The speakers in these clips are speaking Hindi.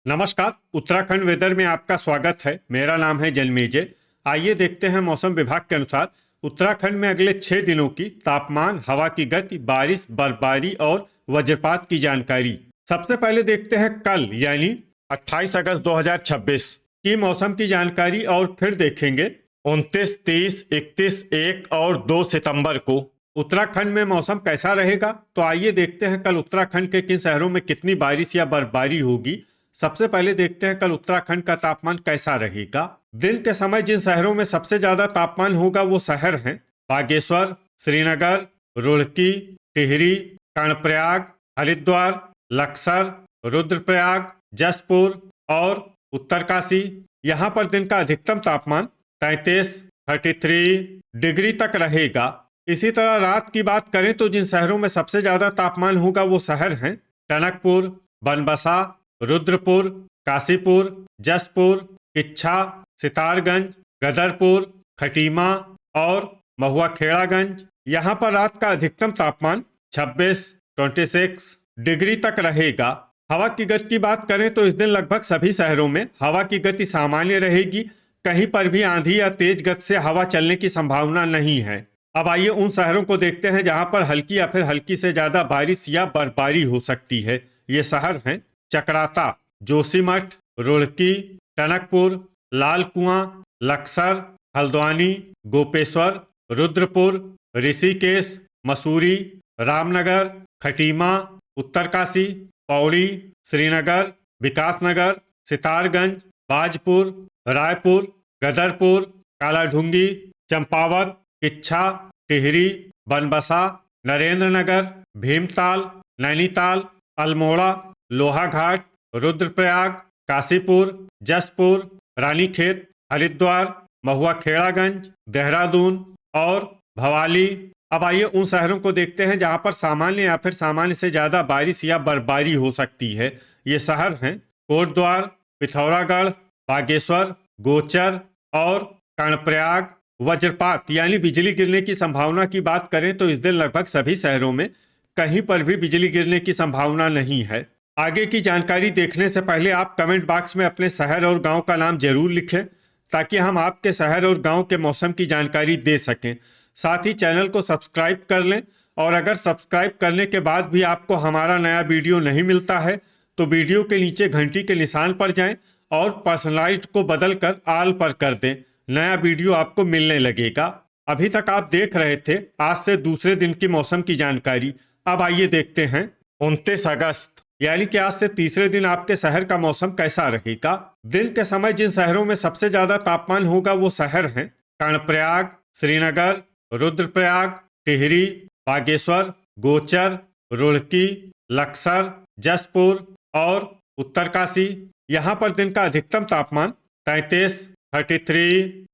नमस्कार। उत्तराखंड वेदर में आपका स्वागत है। मेरा नाम है जन्मेजय। आइए देखते हैं मौसम विभाग के अनुसार उत्तराखंड में अगले 6 दिनों की तापमान, हवा की गति, बारिश, बर्फबारी और वज्रपात की जानकारी। सबसे पहले देखते हैं कल यानी 28 अगस्त 2026 की मौसम की जानकारी और फिर देखेंगे 29, 30, 31, 1 और 2 सितंबर को उत्तराखंड में मौसम कैसा रहेगा। तो आइए देखते हैं कल उत्तराखंड के किन शहरों में कितनी बारिश या बर्फबारी होगी। सबसे पहले देखते हैं कल उत्तराखंड का तापमान कैसा रहेगा। दिन के समय जिन शहरों में सबसे ज्यादा तापमान होगा वो शहर हैं बागेश्वर, श्रीनगर, रुड़की, टिहरी, कर्णप्रयाग, हरिद्वार, लक्सर, रुद्रप्रयाग, जसपुर और उत्तरकाशी। यहाँ पर दिन का अधिकतम तापमान 33 डिग्री तक रहेगा। इसी तरह रात की बात करें तो जिन शहरों में सबसे ज्यादा तापमान होगा वो शहर हैं टनकपुर, बनबसा, रुद्रपुर, काशीपुर, जसपुर, किच्छा, सितारगंज, गदरपुर, खटीमा और महुआखेड़ागंज। यहाँ पर रात का अधिकतम तापमान 26 डिग्री तक रहेगा। हवा की गति की बात करें तो इस दिन लगभग सभी शहरों में हवा की गति सामान्य रहेगी। कहीं पर भी आंधी या तेज गति से हवा चलने की संभावना नहीं है। अब आइए उन शहरों को देखते हैं जहां पर हल्की या फिर हल्की से ज्यादा बारिश या बर्फबारी हो सकती है। ये शहर हैं चकराता, जोशीमठ, रुड़की, टनकपुर, लाल कुआं, लक्सर, हल्द्वानी, गोपेश्वर, रुद्रपुर, ऋषिकेश, मसूरी, रामनगर, खटीमा, उत्तरकाशी, पौड़ी, श्रीनगर, विकासनगर, सितारगंज, बाजपुर, रायपुर, गदरपुर, कालाढूंगी, चंपावत, किच्छा, टिहरी, बनबसा, नरेंद्रनगर, भीमताल, नैनीताल, अल्मोड़ा, लोहाघाट, रुद्रप्रयाग, काशीपुर, जसपुर, रानीखेत, हरिद्वार, महुआखेड़ागंज, देहरादून और भवाली। अब आइए उन शहरों को देखते हैं जहां पर सामान्य या फिर सामान्य से ज्यादा बारिश या बर्फबारी हो सकती है। ये शहर हैं कोटद्वार, पिथौरागढ़, बागेश्वर, गोचर और कर्णप्रयाग। वज्रपात यानी बिजली गिरने की संभावना की बात करें तो इस दिन लगभग सभी शहरों में कहीं पर भी बिजली गिरने की संभावना नहीं है। आगे की जानकारी देखने से पहले आप कमेंट बॉक्स में अपने शहर और गांव का नाम जरूर लिखें ताकि हम आपके शहर और गांव के मौसम की जानकारी दे सकें। साथ ही चैनल को सब्सक्राइब कर लें और अगर सब्सक्राइब करने के बाद भी आपको हमारा नया वीडियो नहीं मिलता है तो वीडियो के नीचे घंटी के निशान पर जाएं और पर्सनलाइज्ड को बदलकर ऑल पर कर दें। नया वीडियो आपको मिलने लगेगा। अभी तक आप देख रहे थे आज से दूसरे दिन की मौसम की जानकारी। अब आइए देखते हैं 29 अगस्त यानी कि आज से तीसरे दिन आपके शहर का मौसम कैसा रहेगा। दिन के समय जिन शहरों में सबसे ज्यादा तापमान होगा वो शहर हैं कर्णप्रयाग, श्रीनगर, रुद्रप्रयाग, टिहरी, बागेश्वर, गोचर, रुड़की, लक्सर, जसपुर और उत्तरकाशी। यहाँ पर दिन का अधिकतम तापमान 33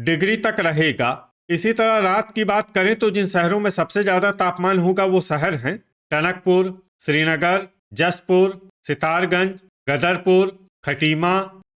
डिग्री तक रहेगा। इसी तरह रात की बात करें तो जिन शहरों में सबसे ज्यादा तापमान होगा वो शहर हैं टनकपुर, श्रीनगर, जसपुर, सितारगंज, गदरपुर, खटीमा,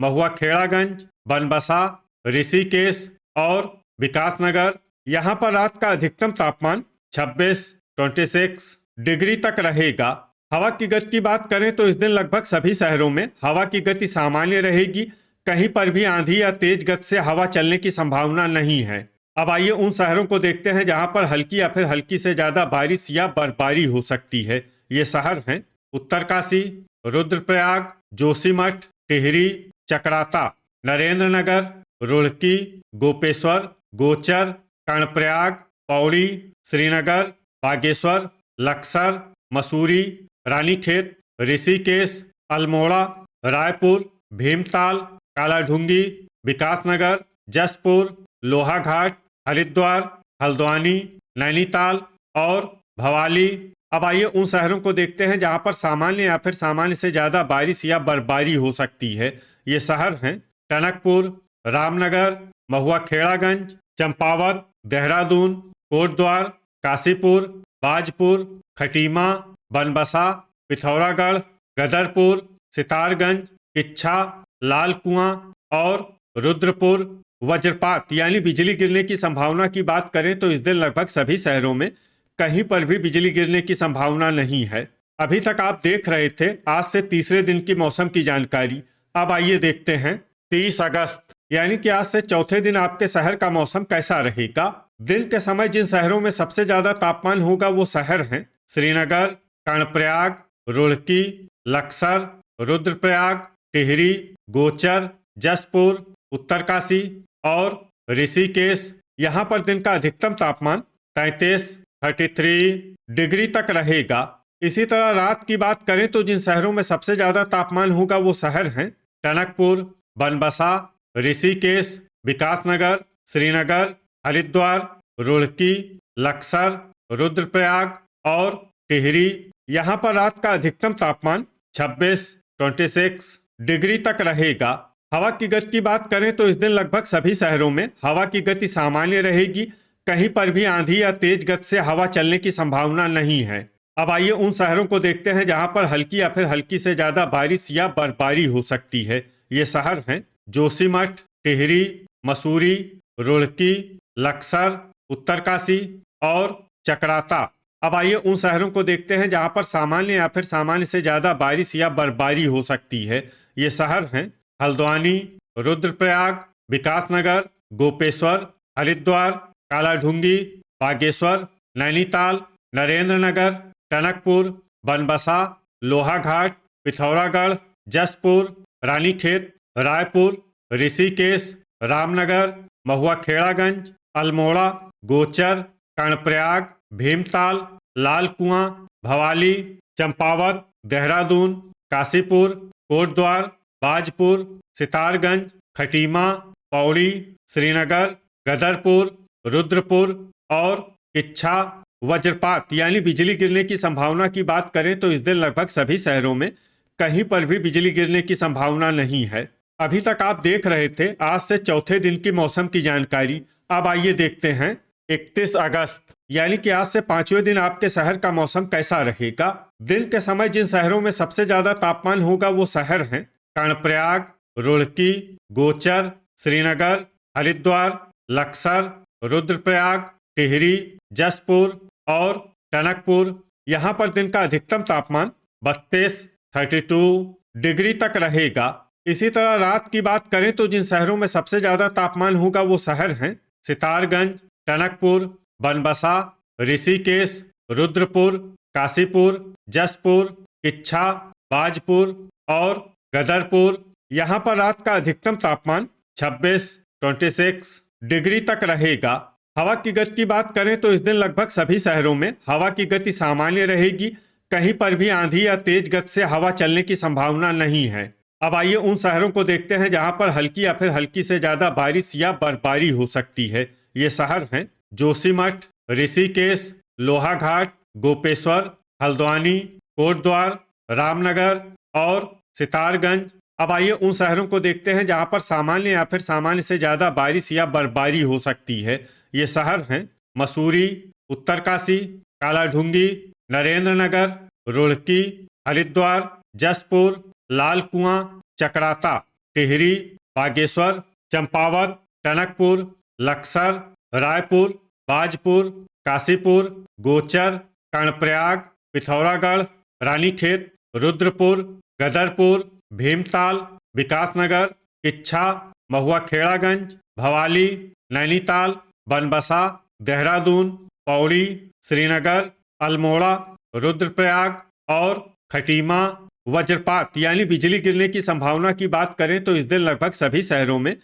महुआखेड़ागंज, बनबसा, ऋषिकेश और विकासनगर। यहाँ पर रात का अधिकतम तापमान 26 डिग्री तक रहेगा। हवा की गति की बात करें तो इस दिन लगभग सभी शहरों में हवा की गति सामान्य रहेगी। कहीं पर भी आंधी या तेज गति से हवा चलने की संभावना नहीं है। अब आइए उन शहरों को देखते हैं जहां पर हल्की या फिर हल्की से ज्यादा बारिश या बर्फबारी हो सकती है। ये शहर हैं उत्तरकाशी, रुद्रप्रयाग, जोशीमठ, टिहरी, चकराता, नरेंद्रनगर, रुड़की, गोपेश्वर, गोचर, कर्णप्रयाग, पौड़ी, श्रीनगर, बागेश्वर, लक्सर, मसूरी, रानीखेत, ऋषिकेश, अल्मोड़ा, रायपुर, भीमताल, कालाढूंगी, विकासनगर, जसपुर, लोहाघाट, हरिद्वार, हल्द्वानी, नैनीताल और भवाली। अब आइए उन शहरों को देखते हैं जहां पर सामान्य या फिर सामान्य से ज्यादा बारिश या बर्फबारी हो सकती है। ये शहर हैं टनकपुर, रामनगर, महुआखेड़ागंज, चंपावत, देहरादून, कोटद्वार, काशीपुर, बाजपुर, खटीमा, बनबसा, पिथौरागढ़, गदरपुर, सितारगंज, किच्छा, लाल कुआं और रुद्रपुर। वज्रपात यानी बिजली गिरने की संभावना की बात करें तो इस दिन लगभग सभी शहरों में कहीं पर भी बिजली गिरने की संभावना नहीं है। अभी तक आप देख रहे थे आज से तीसरे दिन की मौसम की जानकारी। अब आइए देखते हैं 30 अगस्त यानी कि आज से चौथे दिन आपके शहर का मौसम कैसा रहेगा। दिन के समय जिन शहरों में सबसे ज्यादा तापमान होगा वो शहर हैं श्रीनगर, कर्णप्रयाग, रुड़की, लक्सर, रुद्रप्रयाग, टिहरी, गोचर, जसपुर, उत्तरकाशी और ऋषिकेश। यहाँ पर दिन का अधिकतम तापमान 33 डिग्री तक रहेगा। इसी तरह रात की बात करें तो जिन शहरों में सबसे ज्यादा तापमान होगा वो शहर हैं टनकपुर, बनबसा, ऋषिकेश, विकासनगर, श्रीनगर, हरिद्वार, रुड़की, लक्सर, रुद्रप्रयाग और टिहरी। यहाँ पर रात का अधिकतम तापमान 26 डिग्री तक रहेगा। हवा की गति की बात करें तो इस दिन लगभग सभी शहरों में हवा की गति सामान्य रहेगी। कहीं पर भी आंधी या तेज गति से हवा चलने की संभावना नहीं है। अब आइए उन शहरों को देखते हैं जहां पर हल्की या फिर हल्की से ज्यादा बारिश या बर्फबारी हो सकती है। ये शहर हैं जोशीमठ, टिहरी, मसूरी, रुड़की, लक्सर, उत्तरकाशी और चकराता। अब आइए उन शहरों को देखते हैं जहां पर सामान्य या फिर सामान्य से ज्यादा बारिश या बर्फबारी हो सकती है। ये शहर हैं हल्द्वानी, रुद्रप्रयाग, विकासनगर, गोपेश्वर, हरिद्वार, कालाढूंगी, बागेश्वर, नैनीताल, नरेंद्रनगर, टनकपुर, बनबसा, लोहाघाट, पिथौरागढ़, जसपुर, रानीखेत, रायपुर, ऋषिकेश, रामनगर, महुआखेड़ागंज, अल्मोड़ा, गोचर, कर्णप्रयाग, भीमताल, लाल कुआं, भवाली, चंपावत, देहरादून, काशीपुर, कोटद्वार, बाजपुर, सितारगंज, खटीमा, पौड़ी, श्रीनगर, गदरपुर, रुद्रपुर और किच्छा। वज्रपात यानी बिजली गिरने की संभावना की बात करें तो इस दिन लगभग सभी शहरों में कहीं पर भी बिजली गिरने की संभावना नहीं है। अभी तक आप देख रहे थे आज से चौथे दिन की मौसम की जानकारी। अब आइए देखते हैं 31 अगस्त यानी कि आज से पांचवें दिन आपके शहर का मौसम कैसा रहेगा। दिन के समय जिन शहरों में सबसे ज्यादा तापमान होगा वो शहर हैं कर्णप्रयाग, रुड़की, गोचर, श्रीनगर, हरिद्वार, लक्सर, रुद्रप्रयाग, टिहरी, जसपुर और टनकपुर। यहाँ पर दिन का अधिकतम तापमान 32 डिग्री तक रहेगा। इसी तरह रात की बात करें तो जिन शहरों में सबसे ज्यादा तापमान होगा वो शहर हैं सितारगंज, टनकपुर, बनबसा, ऋषिकेश, रुद्रपुर, काशीपुर, जसपुर, किच्छा, बाजपुर और गदरपुर। यहाँ पर रात का अधिकतम तापमान 26 डिग्री तक रहेगा। हवा की गति की बात करें तो इस दिन लगभग सभी शहरों में हवा की गति सामान्य रहेगी। कहीं पर भी आंधी या तेज गति से हवा चलने की संभावना नहीं है। अब आइए उन शहरों को देखते हैं जहां पर हल्की या फिर हल्की से ज्यादा बारिश या बर्फबारी हो सकती है। ये शहर हैं जोशीमठ, ऋषिकेश, लोहाघाट, गोपेश्वर, हल्द्वानी, कोटद्वार, रामनगर और सितारगंज। अब आइए उन शहरों को देखते हैं जहां पर सामान्य या फिर सामान्य से ज्यादा बारिश या बर्फबारी हो सकती है। ये शहर हैं मसूरी, उत्तरकाशी, कालाढूंगी, नरेंद्रनगर, रुड़की, हरिद्वार, जसपुर, लाल कुआं, चकराता, टिहरी, बागेश्वर, चंपावत, टनकपुर, लक्सर, रायपुर, बाजपुर, काशीपुर, गोचर, कर्णप्रयाग, पिथौरागढ़, रानीखेत, रुद्रपुर, गदरपुर, भीमताल, विकासनगर, किच्छा, महुआखेड़ागंज, भवाली, नैनीताल, बनबसा, देहरादून, पौड़ी, श्रीनगर, अल्मोड़ा, रुद्रप्रयाग और खटीमा। वज्रपात यानी बिजली गिरने की संभावना की बात करें तो इस दिन लगभग सभी शहरों में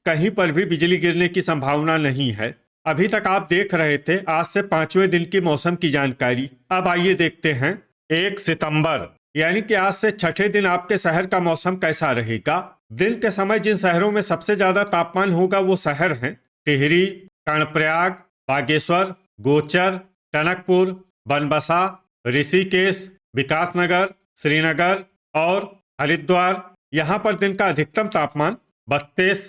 कहीं पर भी बिजली गिरने की संभावना नहीं है। अभी तक आप देख रहे थे आज से पांचवें दिन की मौसम की जानकारी। अब आइए देखते हैं 1 सितंबर यानी कि आज से छठे दिन आपके शहर का मौसम कैसा रहेगा। दिन के समय जिन शहरों में सबसे ज्यादा तापमान होगा वो शहर हैं टिहरी, कर्णप्रयाग, बागेश्वर, गोचर, टनकपुर, बनबसा, ऋषिकेश, विकासनगर, श्रीनगर और हरिद्वार। यहाँ पर दिन का अधिकतम तापमान 32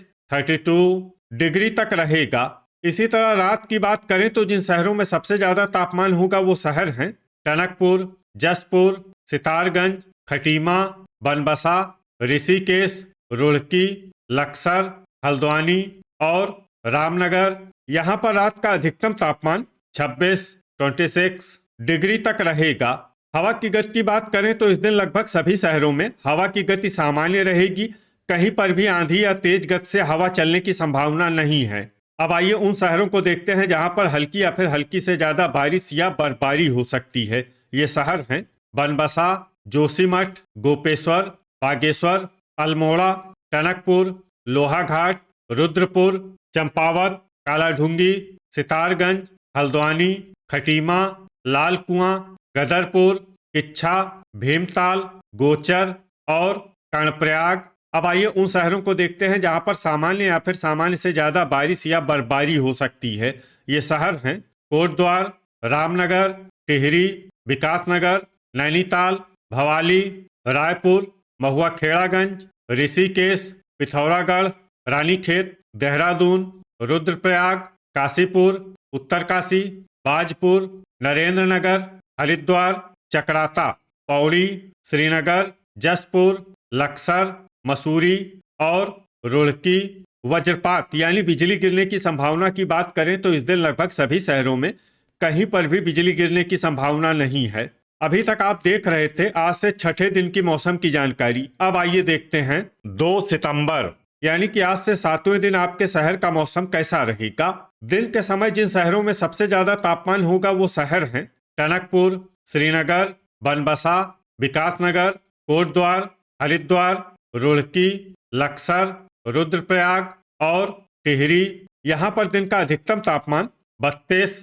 डिग्री तक रहेगा। इसी तरह रात की बात करें तो जिन शहरों में सबसे ज्यादा तापमान होगा वो शहर हैं टनकपुर, जसपुर, सितारगंज, खटीमा, बनबसा, ऋषिकेश, रुड़की, लक्सर, हल्द्वानी और रामनगर। यहाँ पर रात का अधिकतम तापमान 26 डिग्री तक रहेगा। हवा की गति की बात करें तो इस दिन लगभग सभी शहरों में हवा की गति सामान्य रहेगी। कहीं पर भी आंधी या तेज गति से हवा चलने की संभावना नहीं है। अब आइए उन शहरों को देखते हैं जहां पर हल्की या फिर हल्की से ज्यादा बारिश या बर्फबारी हो सकती है। ये शहर हैं बनबसा, जोशीमठ, गोपेश्वर, बागेश्वर, अल्मोड़ा, टनकपुर, लोहाघाट, रुद्रपुर, चंपावत, कालाढूंगी, सितारगंज, हल्द्वानी, खटीमा, लाल कुआं, गदरपुर, किच्छा, भीमताल, गोचर और कर्णप्रयाग। अब आइए उन शहरों को देखते हैं जहां पर सामान्य या फिर सामान्य से ज्यादा बारिश या बर्फबारी हो सकती है। ये शहर हैं कोटद्वार, रामनगर, टिहरी, विकासनगर, नैनीताल, भवाली, रायपुर, महुआखेड़ागंज, ऋषिकेश, पिथौरागढ़, रानीखेत, देहरादून, रुद्रप्रयाग, काशीपुर, उत्तरकाशी, बाजपुर, नरेंद्रनगर, हरिद्वार, चकराता, पौड़ी, श्रीनगर, जसपुर, लक्सर, मसूरी और रुड़की। वज्रपात यानी बिजली गिरने की संभावना की बात करें तो इस दिन लगभग सभी शहरों में कहीं पर भी बिजली गिरने की संभावना नहीं है। अभी तक आप देख रहे थे आज से छठे दिन की मौसम की जानकारी। अब आइए देखते हैं 2 सितंबर यानी कि आज से 7वें दिन आपके शहर का मौसम कैसा रहेगा। दिन के समय जिन शहरों में सबसे ज्यादा तापमान होगा वो शहर हैं टनकपुर, श्रीनगर, बनबसा, विकासनगर, कोटद्वार, हरिद्वार, रुड़की, लक्सर, रुद्रप्रयाग और टिहरी। यहाँ पर दिन का अधिकतम तापमान 32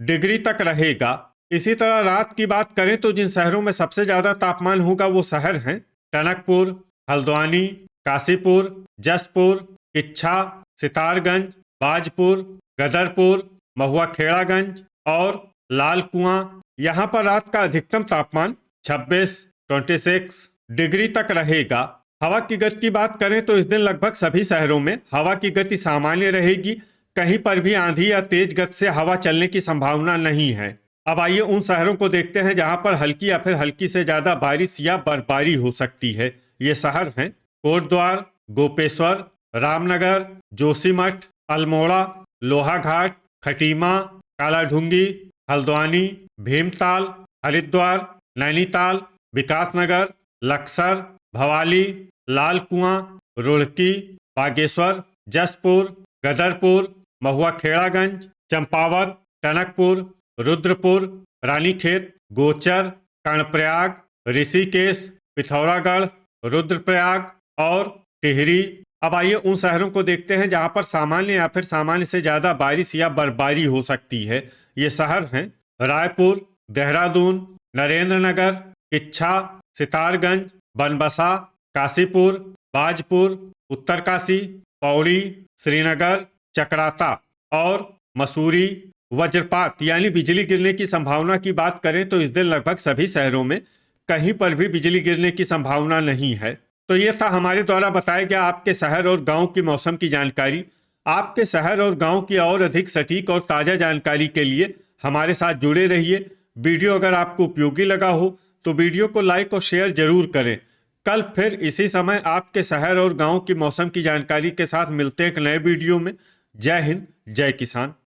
डिग्री तक रहेगा। इसी तरह रात की बात करें तो जिन शहरों में सबसे ज्यादा तापमान होगा वो शहर हैं टनकपुर, हल्द्वानी, काशीपुर, जसपुर, किच्छा, सितारगंज, बाजपुर, गदरपुर, महुआखेड़ागंज और लाल कुआं। यहाँ पर रात का अधिकतम तापमान 26 डिग्री तक रहेगा। हवा की गति की बात करें तो इस दिन लगभग सभी शहरों में हवा की गति सामान्य रहेगी। कहीं पर भी आंधी या तेज गति से हवा चलने की संभावना नहीं है। अब आइए उन शहरों को देखते हैं जहां पर हल्की या फिर हल्की से ज्यादा बारिश या बर्फबारी हो सकती है। ये शहर हैं कोटद्वार, गोपेश्वर, रामनगर, जोशीमठ, अल्मोड़ा, लोहाघाट, खटीमा, कालाढूंगी, हल्द्वानी, भीमताल, हरिद्वार, नैनीताल, विकासनगर, लक्सर, भवाली, लाल कुआं, रुड़की, बागेश्वर, जसपुर, गदरपुर, महुआखेड़ागंज, चंपावत, टनकपुर, रुद्रपुर, रानीखेत, गोचर, कर्णप्रयाग, ऋषिकेश, पिथौरागढ़, रुद्रप्रयाग और टिहरी। अब आइए उन शहरों को देखते हैं जहां पर सामान्य या फिर सामान्य से ज्यादा बारिश या बर्फबारी हो सकती है। ये शहर हैं रायपुर, देहरादून, नरेंद्रनगर, किच्छा, सितारगंज, बनबसा, काशीपुर, बाजपुर, उत्तरकाशी, पौड़ी, श्रीनगर, चकराता और मसूरी। वज्रपात यानी बिजली गिरने की संभावना की बात करें तो इस दिन लगभग सभी शहरों में कहीं पर भी बिजली गिरने की संभावना नहीं है। तो ये था हमारे द्वारा बताया गया आपके शहर और गांव की मौसम की जानकारी। आपके शहर और गांव की और अधिक सटीक और ताज़ा जानकारी के लिए हमारे साथ जुड़े रहिए। वीडियो अगर आपको उपयोगी लगा हो तो वीडियो को लाइक और शेयर जरूर करें। कल फिर इसी समय आपके शहर और गांव की मौसम की जानकारी के साथ मिलते हैं एक नए वीडियो में। जय हिंद, जय किसान।